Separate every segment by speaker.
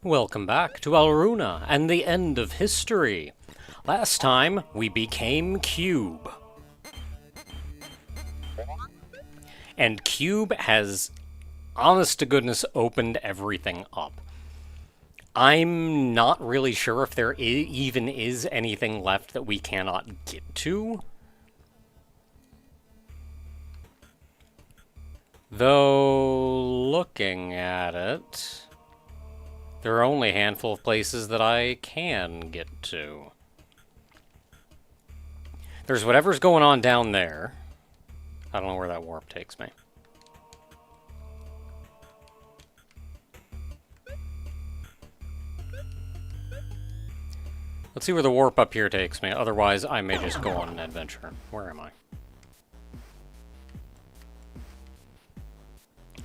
Speaker 1: Welcome back to Alruna and the end of history. Last time, we became Cube. And Cube has, honest to goodness, opened everything up. I'm not really sure if there even is anything left that we cannot get to. Though, looking at it, there are only a handful of places that I can get to. There's whatever's going on down there. I don't know where that warp takes me. Let's see where the warp up here takes me. Otherwise, I may just go on an adventure. Where am I?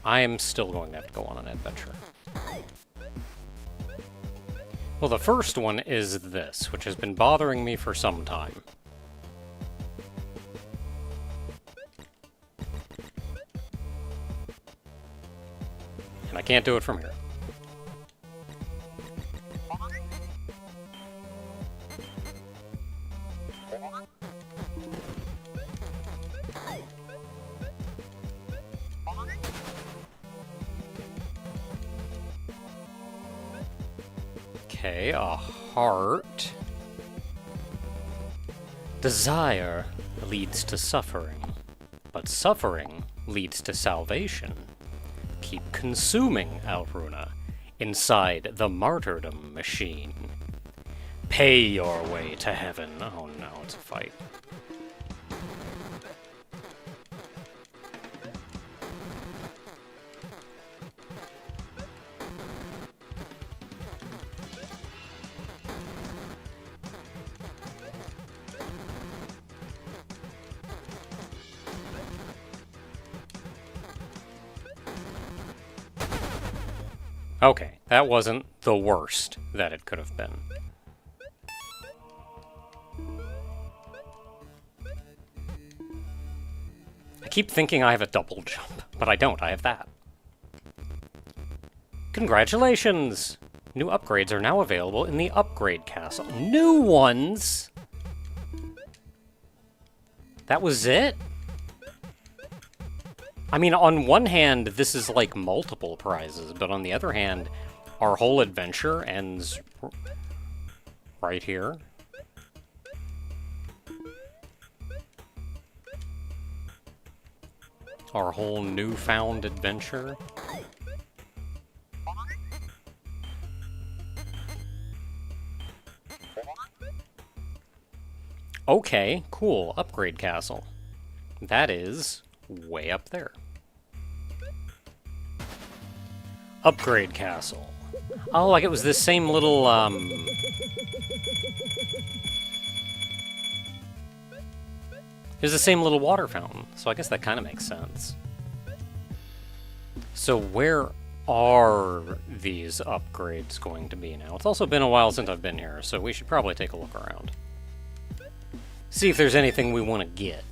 Speaker 1: I am still going to have to go on an adventure. Well, the first one is this, which has been bothering me for some time. And I can't do it from here. Okay, a heart. Desire leads to suffering, but suffering leads to salvation. Keep consuming, Alruna, inside the martyrdom machine. Pay your way to heaven. Oh no, it's a fight. Okay, that wasn't the worst that it could have been. I keep thinking I have a double jump, but I don't. I have that. Congratulations! New upgrades are now available in the upgrade castle. New ones?! That was it? I mean, on one hand, this is like multiple prizes, but on the other hand, our whole adventure ends right here. Our whole newfound adventure. Okay, cool. Upgrade castle. That is way up there. Upgrade castle. Oh, like it was this same little, it was the same little water fountain, so I guess that kind of makes sense. So where are these upgrades going to be now? It's also been a while since I've been here, so we should probably take a look around. See if there's anything we want to get.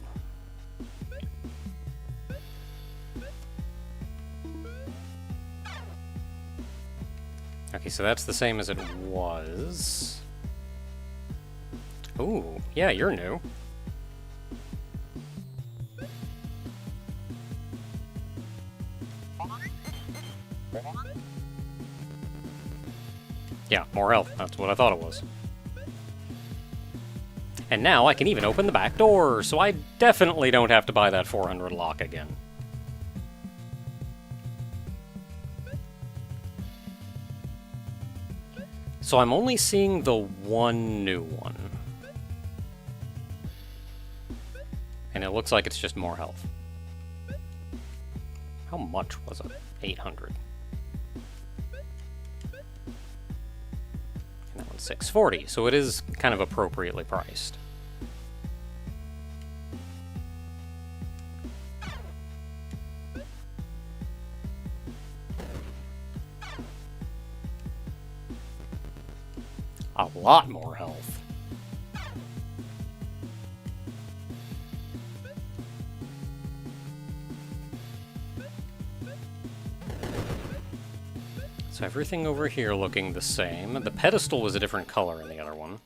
Speaker 1: Okay, so that's the same as it was. Ooh, yeah, you're new. Yeah, more health. That's what I thought it was. And now I can even open the back door, so I definitely don't have to buy that 400 lock again. So I'm only seeing the one new one. And it looks like it's just more health. How much was it? 800. And that one's 640, so it is kind of appropriately priced. A lot more health. So everything over here looking the same. The pedestal was a different color in the other one.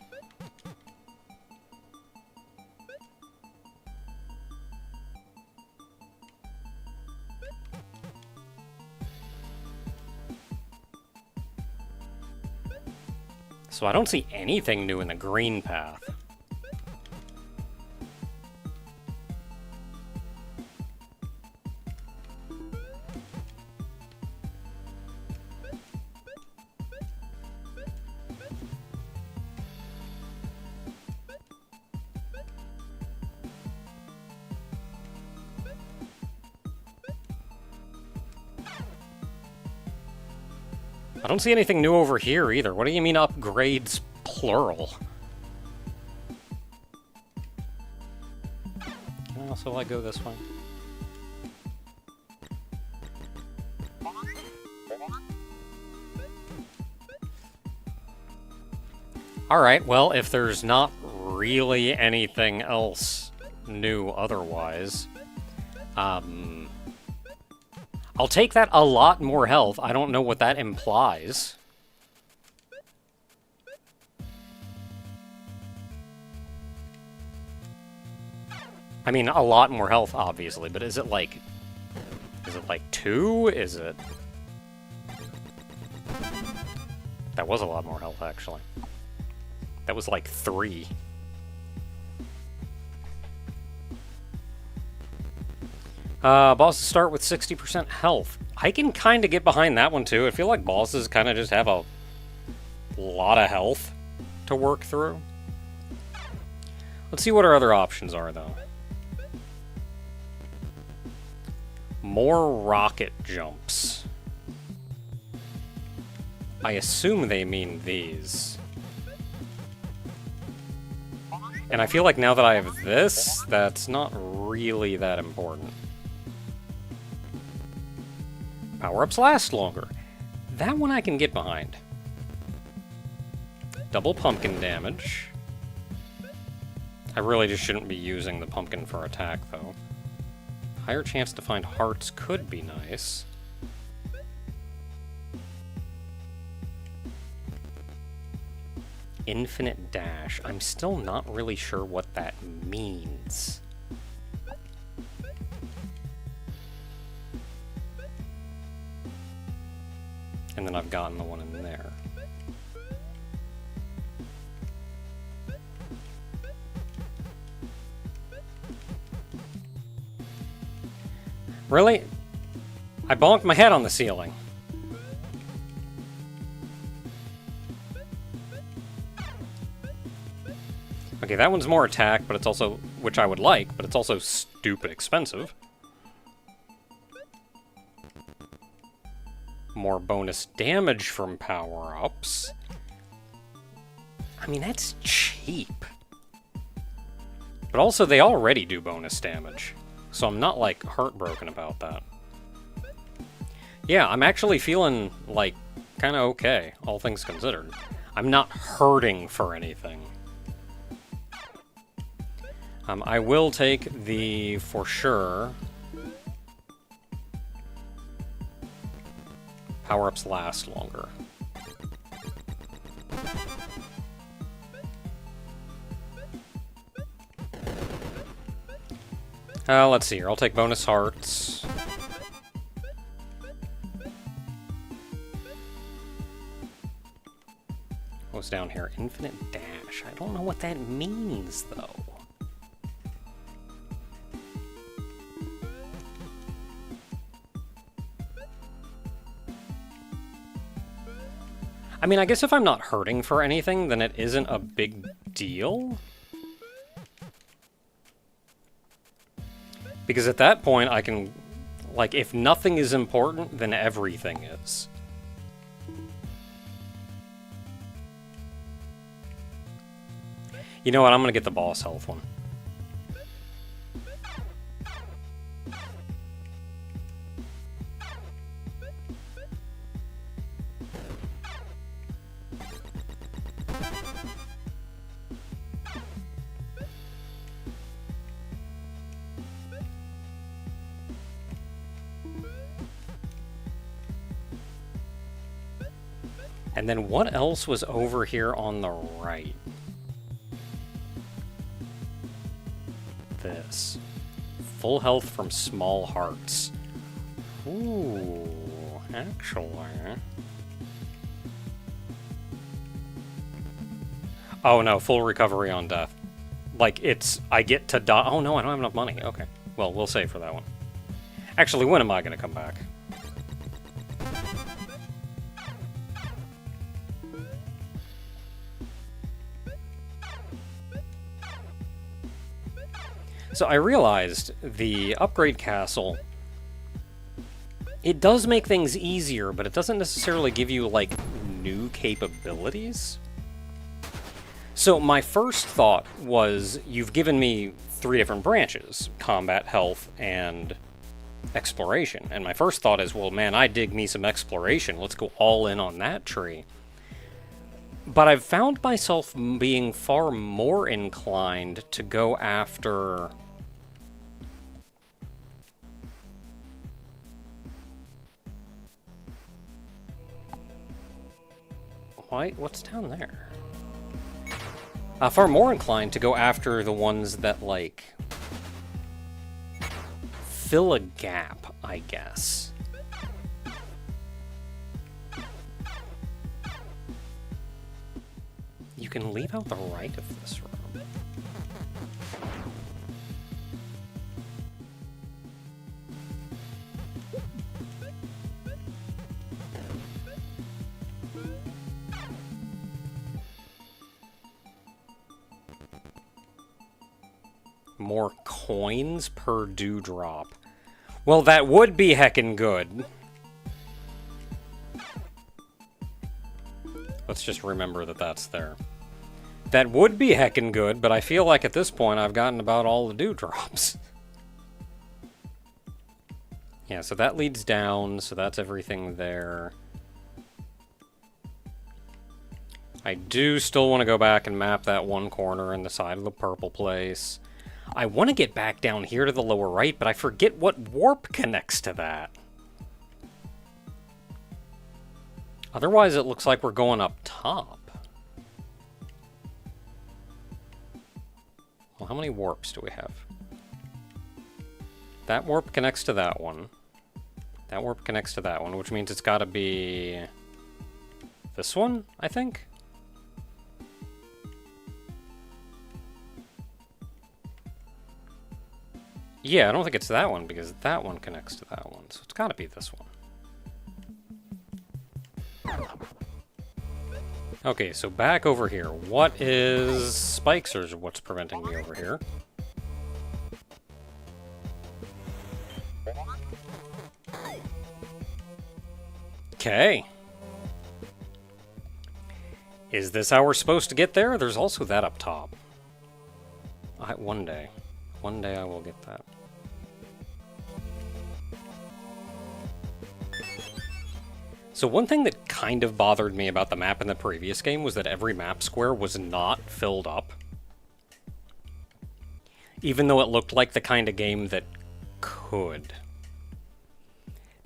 Speaker 1: So I don't see anything new in the green path. I don't see anything new over here either. What do you mean upgrades plural? Can I also go this way? Alright, well, if there's not really anything else new otherwise, I'll take that a lot more health. I don't know what that implies. I mean, a lot more health, obviously, but is it like 2? Is it... That was a lot more health, actually. That was like 3. Bosses start with 60% health. I can kind of get behind that one, too. I feel like bosses kind of just have a lot of health to work through. Let's see what our other options are, though. More rocket jumps. I assume they mean these. And I feel like now that I have this, that's not really that important. Power-ups last longer. That one I can get behind. Double pumpkin damage. I really just shouldn't be using the pumpkin for attack, though. Higher chance to find hearts could be nice. Infinite dash. I'm still not really sure what that means. And then I've gotten the one in there. Really? I bonked my head on the ceiling. Okay, that one's more attack, but it's also, which I would like, but it's also stupid expensive. More bonus damage from power-ups. I mean, that's cheap. But also, they already do bonus damage. So I'm not, like, heartbroken about that. Yeah, I'm actually feeling, like, kind of okay, all things considered. I'm not hurting for anything. I will take the, for sure, power-ups last longer. Let's see here. I'll take bonus hearts. What's down here? Infinite dash. I don't know what that means, though. I mean, I guess if I'm not hurting for anything, then it isn't a big deal. Because at that point, I can... Like, if nothing is important, then everything is. You know what? I'm gonna get the boss health one. And then what else was over here on the right? This. Full health from small hearts. Ooh, actually. Oh no, full recovery on death. Like, I get to die. Oh no, I don't have enough money. Okay. Well, we'll save for that one. Actually, when am I gonna come back? So I realized the upgrade castle, it does make things easier, but it doesn't necessarily give you, like, new capabilities. So my first thought was, you've given me 3 different branches: combat, health, and exploration. And my first thought is, well, man, I dig me some exploration. Let's go all in on that tree. But I've found myself being far more inclined to go after... What's down there? Far more inclined to go after the ones that, like, fill a gap, I guess. You can leave out the right of this room. More coins per dewdrop. Well, that would be heckin' good. Let's just remember that that's there. That would be heckin' good, but I feel like at this point I've gotten about all the dewdrops. Yeah, so that leads down, so that's everything there. I do still want to go back and map that one corner in the side of the purple place. I want to get back down here to the lower right, but I forget what warp connects to that. Otherwise, it looks like we're going up top. Well, how many warps do we have? That warp connects to that one. That warp connects to that one, which means it's got to be this one, I think? Yeah, I don't think it's that one, because that one connects to that one, so it's got to be this one. Okay, so back over here. What is spikes, or what's preventing me over here? Okay. Is this how we're supposed to get there? There's also that up top. One day I will get that. So one thing that kind of bothered me about the map in the previous game was that every map square was not filled up. Even though it looked like the kind of game that could.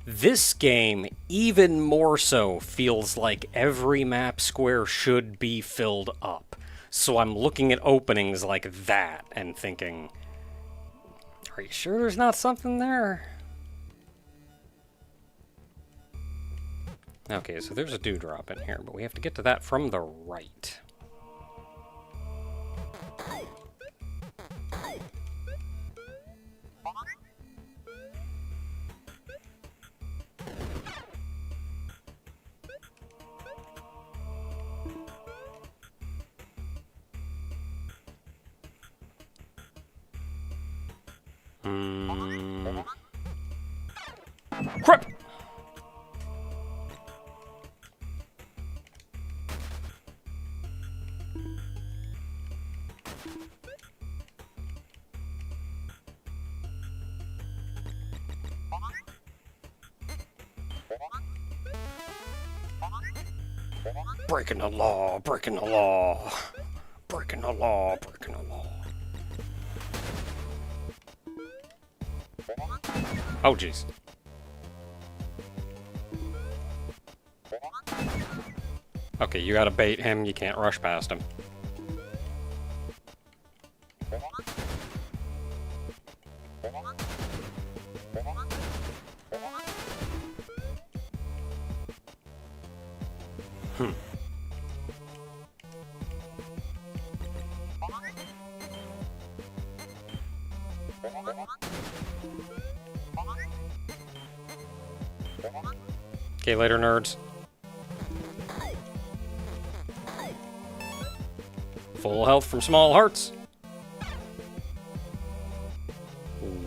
Speaker 1: This game, even more so, feels like every map square should be filled up. So I'm looking at openings like that and thinking, are you sure there's not something there? Okay, so there's a dewdrop in here, but we have to get to that from the right. Crap! Breaking the law, breaking the law, breaking the law, breaking the law. Oh, jeez. Okay, you gotta bait him, you can't rush past him. Okay, later, nerds. Full health from small hearts.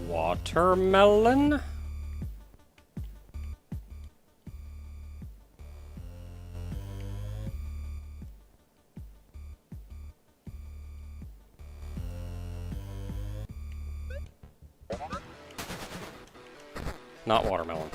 Speaker 1: Watermelon? Not watermelon.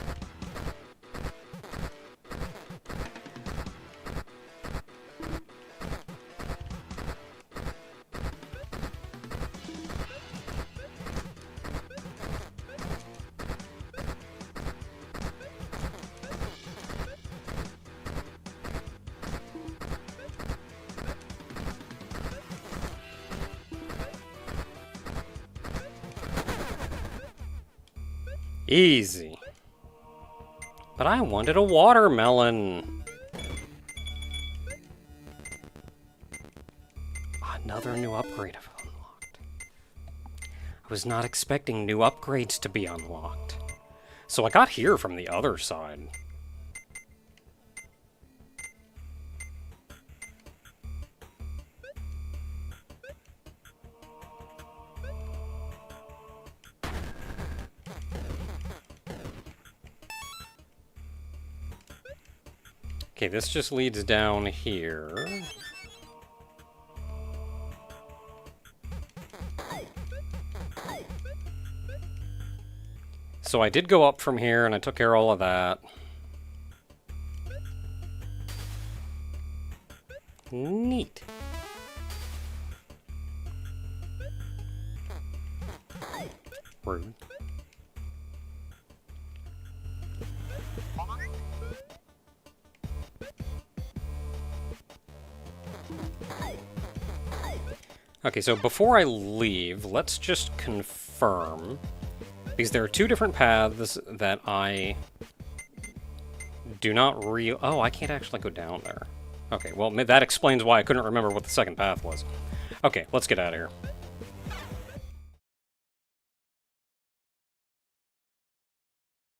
Speaker 1: Easy. But I wanted a watermelon. Another new upgrade I've unlocked. I was not expecting new upgrades to be unlocked. So I got here from the other side. Okay, this just leads down here. So I did go up from here, and I took care of all of that. Neat. Rude. Okay, so before I leave, let's just confirm, because there are two different paths that I do not oh, I can't actually go down there. Okay, well, that explains why I couldn't remember what the second path was. Okay, let's get out of here.